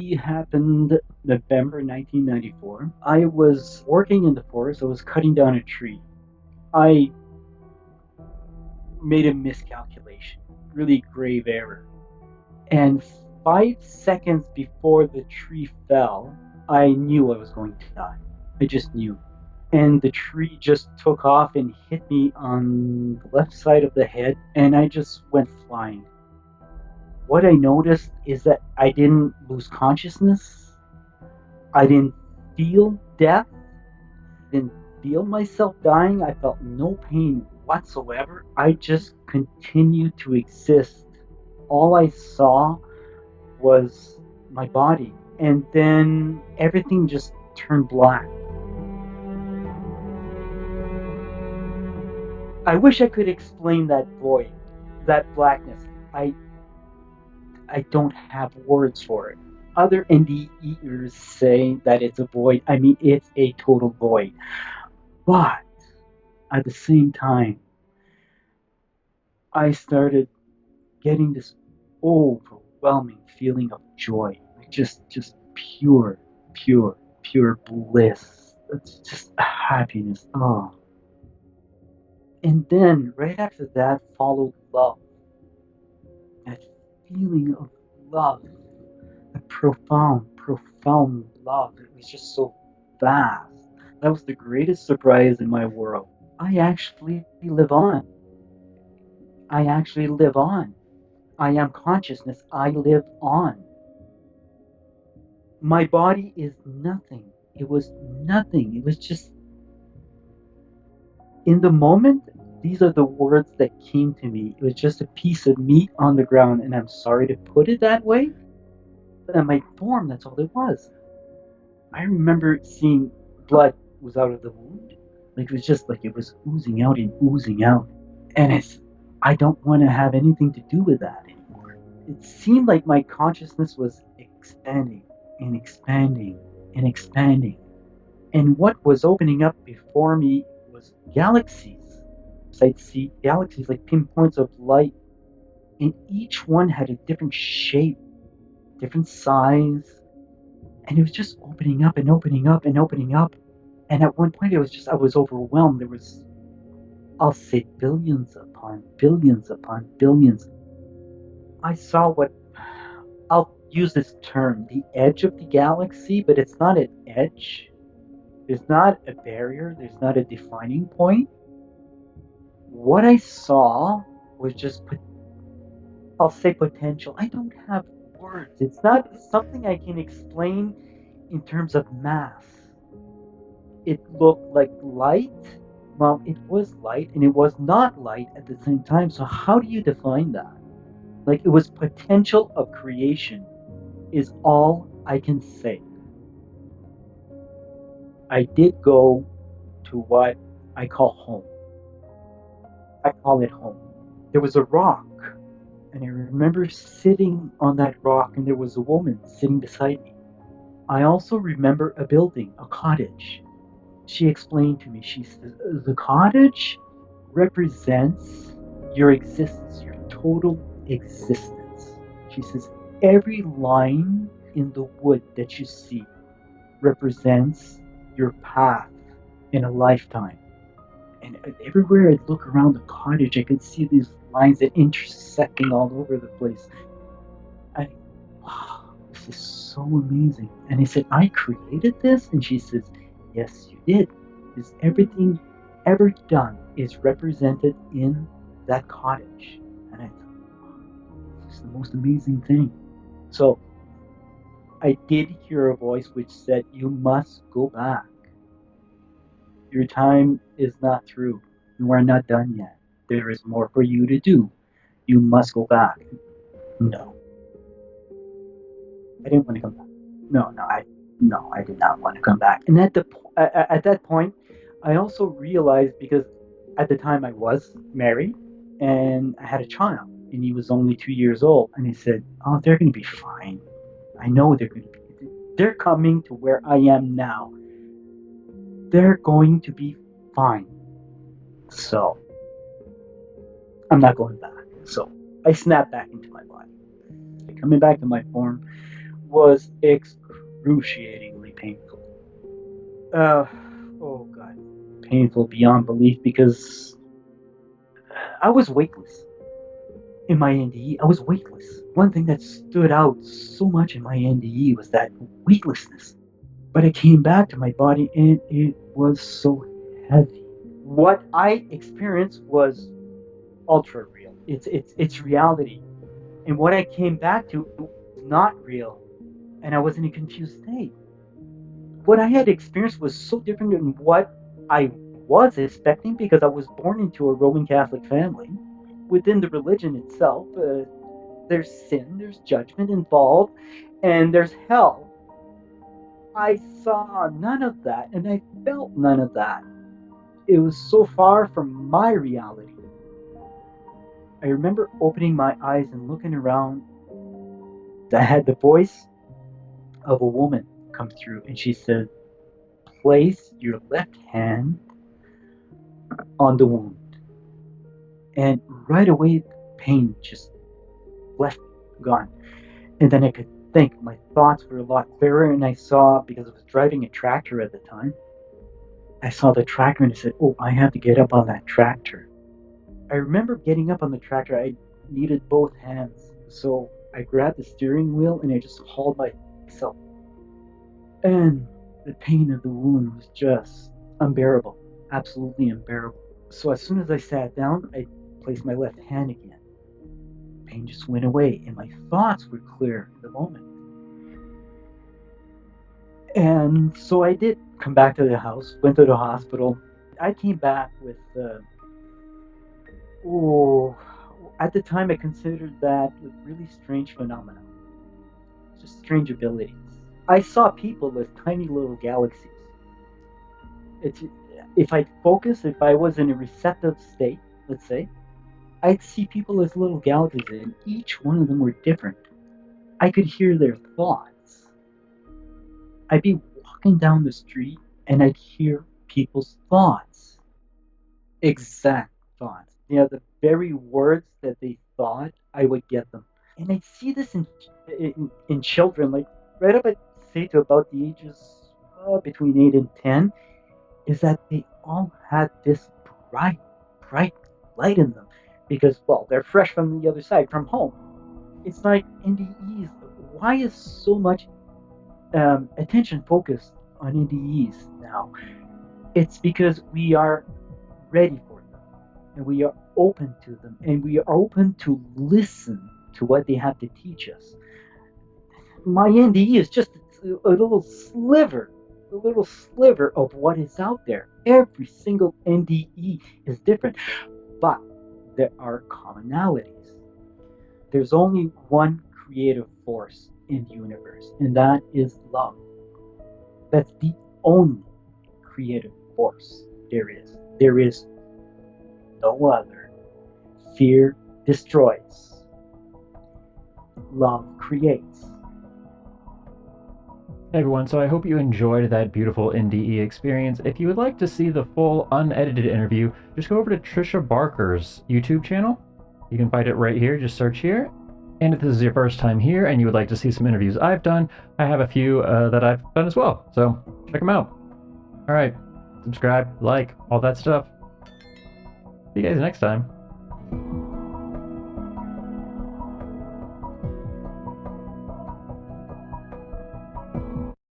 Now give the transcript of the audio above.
NDE happened November 1994. I was working in the forest. I was cutting down a tree. I made a miscalculation, really grave error. And 5 seconds before the tree fell, I knew I was going to die. I just knew. And the tree just took off and hit me on the left side of the head, and I just went flying. What I noticed is that I didn't lose consciousness. I didn't feel death. Didn't feel myself dying. I felt no pain whatsoever. I just continued to exist. All I saw was my body. And then everything just turned black. I wish I could explain that void, that blackness. I don't have words for it. Other NDEers say that it's a void. I mean, it's a total void. But at the same time, I started getting this overwhelming feeling of joy, like just pure bliss. It's just happiness. Oh. And then right after that followed love. That feeling of love. A profound love. It was just so vast. That was the greatest surprise in my world. I actually live on. I actually live on. I am consciousness. I live on. My body is nothing. It was nothing. It was just, in the moment, these are the words that came to me. It was just a piece of meat on the ground, and I'm sorry to put it that way, but in my form, that's all it was. I remember seeing blood was out of the wound. Like it was just like it was oozing out and oozing out. And I don't want to have anything to do with that anymore. It seemed like my consciousness was expanding and expanding and expanding. And what was opening up before me was galaxies. I'd see galaxies like pinpoints of light, and each one had a different shape, different size, and it was just opening up and opening up and opening up. And at one point, I was overwhelmed. There was, I'll say, billions upon billions upon billions. I saw what, I'll use this term, the edge of the galaxy, but it's not an edge. There's not a barrier. There's not a defining point. What I saw was just, I'll say, potential. I don't have words. It's not something I can explain in terms of math. It looked like light. Well, it was light and it was not light at the same time. So how do you define that? Like it was potential of creation is all I can say. I did go to what I call home. I call it home. There was a rock, and I remember sitting on that rock, and there was a woman sitting beside me. I also remember a building, a cottage. She explained to me, she says, the cottage represents your existence, your total existence. She says, every line in the wood that you see represents your path in a lifetime. And everywhere I look around the cottage, I could see these lines that intersecting all over the place. I, wow, this is so amazing. And I said, I created this? And she says, yes, you did. Because everything ever done is represented in that cottage. And I thought, wow, this is the most amazing thing. So I did hear a voice which said, you must go back. Your time is not through. You are not done yet. There is more for you to do. You must go back. No. I didn't want to come back. No, I did not want to come back. And at that point, I also realized, because at the time I was married and I had a child, and he was only 2 years old, and he said, "Oh, they're going to be fine. I know they're going to be. They're coming to where I am now. They're going to be fine." So I'm not going back. So I snapped back into my body, coming back to my form. was excruciatingly painful. Uh, oh God, painful beyond belief because I was weightless in my NDE. I was weightless. One thing that stood out so much in my NDE was that weightlessness. But it came back to my body and it was so heavy. What I experienced was ultra real. It's reality. And what I came back to was not real. And I was in a confused state. What I had experienced was so different than what I was expecting because I was born into a Roman Catholic family. Within the religion itself, there's sin, there's judgment involved, and there's hell. I saw none of that, and I felt none of that. It was so far from my reality. I remember opening my eyes and looking around. I had the voice of a woman come through, and she said, "Place your left hand on the wound." And right away, pain just left, gone. And then I could think. My thoughts were a lot clearer, and I saw, because I was driving a tractor at the time, I saw the tractor and I said, "Oh, I have to get up on that tractor." I remember getting up on the tractor. I needed both hands. So I grabbed the steering wheel and I just hauled myself. And the pain of the wound was just unbearable. Absolutely unbearable. So as soon as I sat down, I placed my left hand again. Pain just went away and my thoughts were clear in the moment. And so I did come back to the house, went to the hospital. I came back with, oh, at the time I considered that a really strange phenomenon, just strange abilities. I saw people as tiny little galaxies. It's, if I focus, if I was in a receptive state, let's say, I'd see people as little galaxies, and each one of them were different. I could hear their thoughts. I'd be walking down the street and I'd hear people's thoughts, exact thoughts. The very words that they thought, I would get them. And I see this in children, like right up at, say, to about the ages between 8 and 10, is that they all had this bright, bright light in them because, well, they're fresh from the other side, from home. It's like NDEs. Why is so much attention focused on NDEs now? It's because we are ready for them and we are open to them and we are open to listen to what they have to teach us. My NDE is just a little sliver of what is out there. Every single NDE is different, but there are commonalities. There's only one creative force in the universe, and that is love. That's the only creative force there is. There is no other. Fear destroys. Love creates. Hey everyone, so I hope you enjoyed that beautiful NDE experience. If you would like to see the full unedited interview, just go over to Trisha Barker's YouTube channel. You can find it right here, just search here. And if this is your first time here and you would like to see some interviews I've done, I have a few that I've done as well, so check them out. Alright, subscribe, like, all that stuff. See you guys next time.